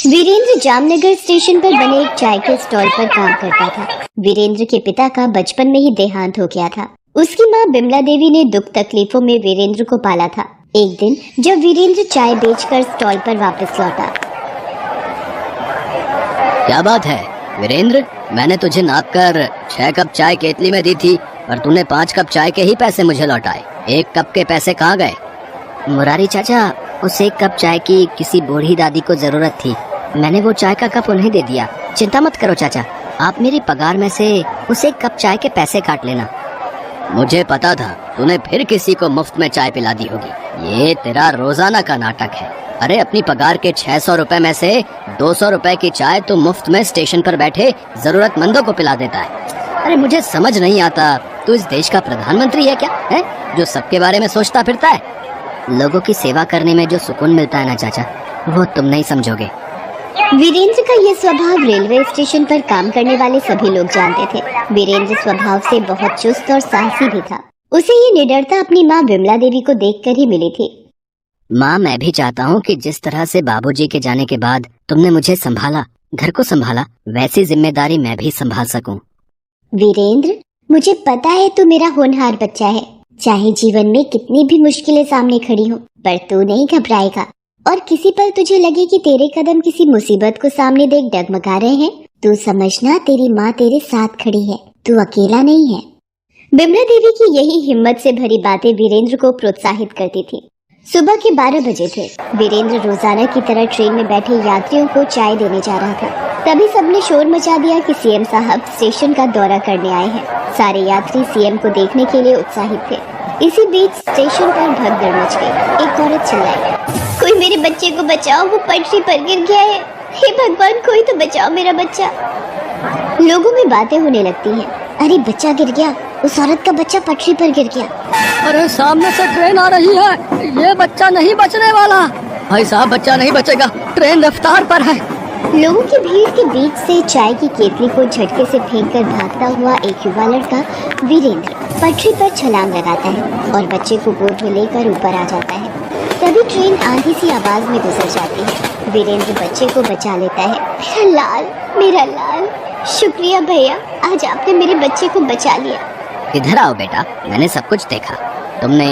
Virendra Jamnagar station पर बने एक चाय के स्टॉल पर काम करता था। वीरेंद्र के पिता का बचपन में ही देहांत हो गया था। उसकी मां बिमला देवी ने दुख तकलीफों में वीरेंद्र को पाला था। एक दिन जब वीरेंद्र चाय बेचकर स्टॉल पर वापस लौटा। क्या बात है वीरेंद्र, मैंने तुझे नाप कर 6 कप चाय केतली में दी थी और तूने 5 कप चाय के ही पैसे मुझे लौटाए। 1 कप के पैसे कहाँ गए? मुरारी चाचा, उस 1 कप चाय की किसी बूढ़ी दादी को जरूरत थी, मैंने वो चाय का कप उन्हें दे दिया। चिंता मत करो चाचा, आप मेरी पगार में से उस 1 कप चाय के पैसे काट लेना। मुझे पता था तूने फिर किसी को मुफ्त में चाय पिला दी होगी। ये तेरा रोजाना का नाटक है। अरे अपनी पगार के 600 रुपए में से 200 रुपए की चाय तू मुफ्त में स्टेशन पर बैठे जरूरतमंदों को पिला देता है। अरे मुझे समझ नहीं आता, तू इस देश का प्रधानमंत्री है क्या, है जो सबके बारे में सोचता फिरता है? लोगों की सेवा करने में जो सुकून मिलता है ना चाचा, वो तुम नहीं समझोगे। वीरेंद्र का ये स्वभाव रेलवे स्टेशन पर काम करने वाले सभी लोग जानते थे। वीरेंद्र स्वभाव से बहुत चुस्त और साहसी भी था। उसे ये निडरता अपनी माँ बिमला देवी को देखकर ही मिली थी। माँ, मैं भी चाहता हूँ कि जिस तरह से बाबूजी के जाने के बाद तुमने मुझे संभाला, घर को संभाला, वैसी जिम्मेदारी मैं भी संभाल सकूं। वीरेंद्र, मुझे पता है तू मेरा होनहार बच्चा है। चाहे जीवन में कितनी भी मुश्किलें सामने खड़ी हो, पर तू नहीं घबराएगा। और किसी पल तुझे लगे कि तेरे कदम किसी मुसीबत को सामने देख डगमगा रहे हैं, तू समझना तेरी माँ तेरे साथ खड़ी है, तू अकेला नहीं है। बिमला देवी की यही हिम्मत से भरी बातें वीरेंद्र को प्रोत्साहित करती थी। सुबह के 12 बजे थे। वीरेंद्र रोजाना की तरह ट्रेन में बैठे यात्रियों को चाय देने जा रहा था। तभी सबने शोर मचा दिया कि सीएम साहब स्टेशन का दौरा करने आए हैं। सारे यात्री सीएम को देखने के लिए उत्साहित थे। इसी बीच स्टेशन पर भगदड़ मच गई। एक औरत चिल्लाई, कोई मेरे बच्चे को बचाओ, वो पटरी पर गिर गया है। हे भगवान, कोई तो बचाओ मेरा बच्चा। लोगों में बातें होने लगती हैं। अरे बच्चा गिर गया, उस औरत का बच्चा पटरी पर गिर गया। अरे सामने से ट्रेन आ रही है, ये बच्चा नहीं बचने वाला। भाई साहब, बच्चा नहीं बचेगा, ट्रेन रफ्तार पर है। लोगों की भीड़ के बीच से चाय की केतली को झटके से फेंककर भागता हुआ एक युवा लड़का वीरेंद्र पटरी पर छलांग लगाता है और बच्चे को गोद में लेकर ऊपर आ जाता है। तभी ट्रेन आंधी सी आवाज में गुजर जाती है। वीरेंद्र बच्चे को बचा लेता है। मेरा लाल, मेरा लाल, शुक्रिया भैया, आज आपने मेरे बच्चे को बचा लिया। इधर आओ बेटा, मैंने सब कुछ देखा। तुमने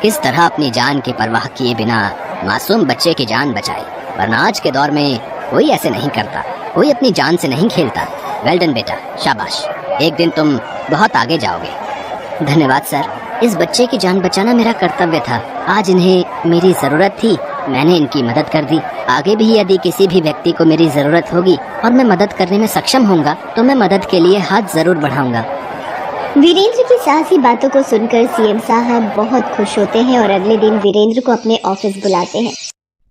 किस तरह अपनी जान की परवाह किए बिना मासूम बच्चे की जान बचाई, वरना आज के दौर में कोई ऐसे नहीं करता, कोई अपनी जान से नहीं खेलता। वेल डन बेटा, शाबाश, एक दिन तुम बहुत आगे जाओगे। धन्यवाद सर, इस बच्चे की जान बचाना मेरा कर्तव्य था। आज इन्हें मेरी जरूरत थी, मैंने इनकी मदद कर दी। आगे भी यदि किसी भी व्यक्ति को मेरी जरूरत होगी और मैं मदद करने में सक्षम होऊंगा तो मैं मदद के लिए हाथ जरूर बढ़ाऊंगा। वीरेंद्र की साहसी बातों को सुनकर सीएम साहब बहुत खुश होते हैं और अगले दिन वीरेंद्र को अपने ऑफिस बुलाते हैं।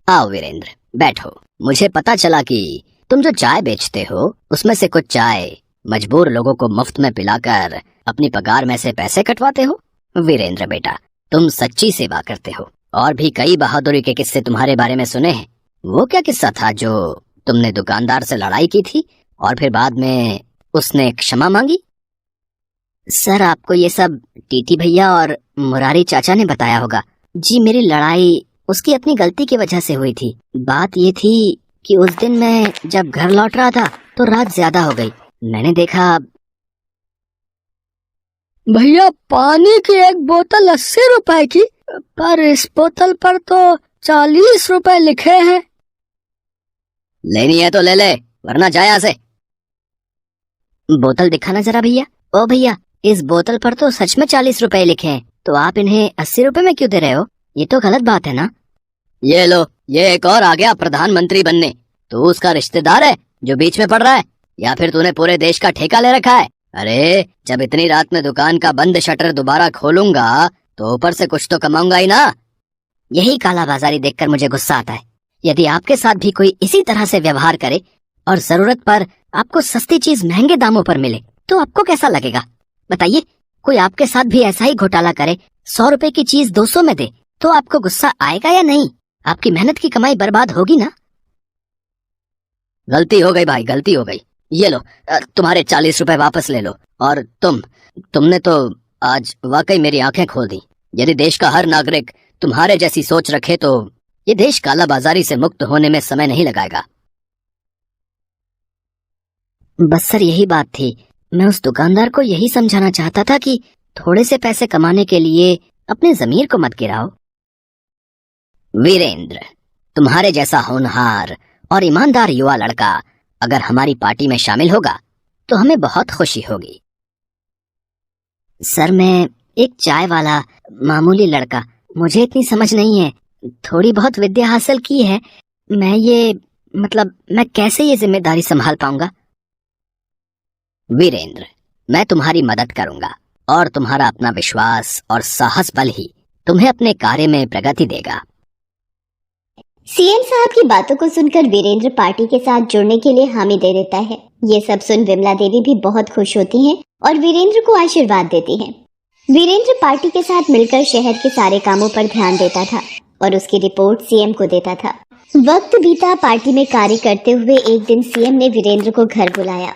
आओ वीरेंद्र, बैठो। मुझे पता चला कि तुम जो चाय बेचते हो उसमें से कुछ चाय मजबूर लोगों को मुफ्त में पिलाकर अपनी पगार में से पैसे कटवाते हो। वीरेंद्र बेटा, तुम सच्ची सेवा करते हो और भी कई बहादुरी के किस्से तुम्हारे बारे में सुने हैं। वो क्या किस्सा था जो तुमने दुकानदार से लड़ाई की थी और फिर बाद में उसने क्षमा मांगी? सर, आपको ये सब टीटी भैया और मुरारी चाचा ने बताया होगा। जी, मेरी लड़ाई उसकी अपनी गलती की वजह से हुई थी। बात ये थी कि उस दिन मैं जब घर लौट रहा था तो रात ज्यादा हो गई। मैंने देखा। भैया, पानी की एक बोतल 80 रुपए की, पर इस बोतल पर तो 40 रुपए लिखे हैं। लेनी है तो ले ले, वरना जा यहाँ से। बोतल दिखाना जरा भैया। ओ भैया, इस बोतल पर तो सच में 40 रुपए लिखे हैं, तो आप इन्हें 80 रुपए में क्यों दे रहे हो? ये तो गलत बात है ना। ये लो, ये एक और आ गया प्रधानमंत्री बनने। तू उसका रिश्तेदार है जो बीच में पड़ रहा है, या फिर तूने पूरे देश का ठेका ले रखा है? अरे जब इतनी रात में दुकान का बंद शटर दोबारा खोलूंगा तो ऊपर से कुछ तो कमाऊंगा ही ना। यही कालाबाजारी देखकर मुझे गुस्सा आता है। यदि आपके साथ भी कोई इसी तरह से व्यवहार करे और जरूरत पर आपको सस्ती चीज महंगे दामों पर मिले तो आपको कैसा लगेगा? बताइए, कोई आपके साथ भी ऐसा ही घोटाला करे, 100 रुपए की चीज 200 में दे, तो आपको गुस्सा आएगा या नहीं? आपकी मेहनत की कमाई बर्बाद होगी ना। गलती हो गई भाई, गलती हो गई। ये लो, तुम्हारे 40 रुपए वापस ले लो। और तुमने तो आज वाकई मेरी आंखें खोल दी। यदि देश का हर नागरिक तुम्हारे जैसी सोच रखे तो ये देश कालाबाजारी से मुक्त होने में समय नहीं लगाएगा। बस सर यही बात थी। मैं उस दुकानदार को यही समझाना चाहता था कि थोड़े से पैसे कमाने के लिए अपने जमीर को मत गिराओ। वीरेंद्र, तुम्हारे जैसा होनहार और ईमानदार युवा लड़का अगर हमारी पार्टी में शामिल होगा तो हमें बहुत खुशी होगी। सर मैं एक चाय वाला मामूली लड़का, मुझे इतनी समझ नहीं है, थोड़ी बहुत विद्या हासिल की है। मैं कैसे ये जिम्मेदारी संभाल पाऊंगा? वीरेंद्र, मैं तुम्हारी मदद करूंगा और तुम्हारा अपना विश्वास और साहस बल ही तुम्हें अपने कार्य में प्रगति देगा। सीएम साहब की बातों को सुनकर वीरेंद्र पार्टी के साथ जुड़ने के लिए हामी दे देता है। ये सब सुन विमला देवी भी बहुत खुश होती हैं और वीरेंद्र को आशीर्वाद देती हैं। वीरेंद्र पार्टी के साथ मिलकर शहर के सारे कामों पर ध्यान देता था और उसकी रिपोर्ट सीएम को देता था। वक्त बीता, पार्टी में कार्य करते हुए एक दिन सीएम ने वीरेंद्र को घर बुलाया।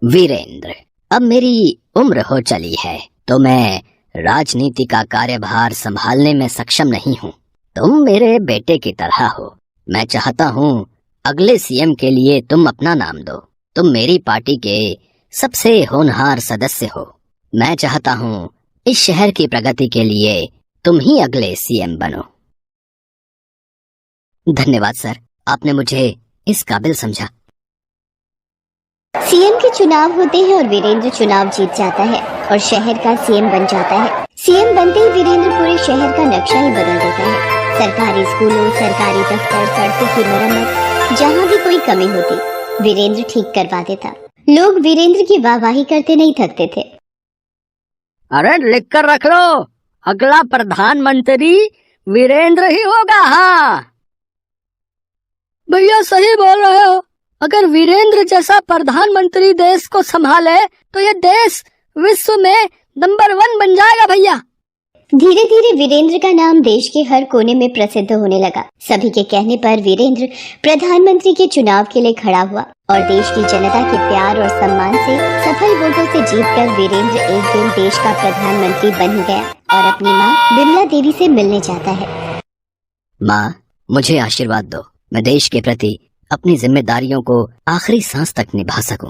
वीरेंद्र, अब मेरी उम्र हो चली है तो मैं राजनीति का कार्यभार संभालने में सक्षम नहीं हूँ। तुम मेरे बेटे की तरह हो। मैं चाहता हूँ अगले सीएम के लिए तुम अपना नाम दो। तुम मेरी पार्टी के सबसे होनहार सदस्य हो। मैं चाहता हूँ इस शहर की प्रगति के लिए तुम ही अगले सीएम बनो। धन्यवाद सर, आपने मुझे इस काबिल समझा। सीएम के चुनाव होते हैं और वीरेंद्र चुनाव जीत जाता है और शहर का सीएम बन जाता है। सीएम बनते ही वीरेंद्र पूरे शहर का नक्शा ही बदल देता है। सरकारी स्कूलों, सरकारी दफ्तर, सड़कों की मरम्मत, जहाँ भी कोई कमी होती वीरेंद्र ठीक करवा देता। लोग वीरेंद्र की वाहवाही करते नहीं थकते थे। अरे लिख कर रख लो, अगला प्रधानमंत्री वीरेंद्र ही होगा। हाँ भैया सही बोल रहे हो। अगर वीरेंद्र जैसा प्रधानमंत्री देश को संभाले तो ये देश विश्व में नंबर 1 बन जाएगा भैया। धीरे धीरे वीरेंद्र का नाम देश के हर कोने में प्रसिद्ध होने लगा। सभी के कहने पर वीरेंद्र प्रधानमंत्री के चुनाव के लिए खड़ा हुआ और देश की जनता के प्यार और सम्मान से सफल वोटों से जीतकर वीरेंद्र एक दिन देश का प्रधानमंत्री बन गया और अपनी माँ विमला देवी से मिलने जाता है। माँ, मुझे आशीर्वाद दो, मैं देश के प्रति अपनी जिम्मेदारियों को आखिरी सांस तक निभा सकूं।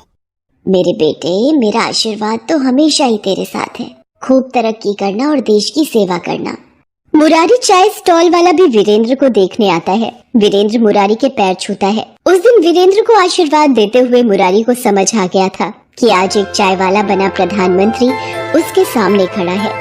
मेरे बेटे, मेरा आशीर्वाद तो हमेशा ही तेरे साथ है। खूब तरक्की करना और देश की सेवा करना। मुरारी चाय स्टॉल वाला भी वीरेंद्र को देखने आता है। वीरेंद्र मुरारी के पैर छूता है। उस दिन वीरेंद्र को आशीर्वाद देते हुए मुरारी को समझ आ गया था कि आज एक चाय वाला बना प्रधानमंत्री उसके सामने खड़ा है।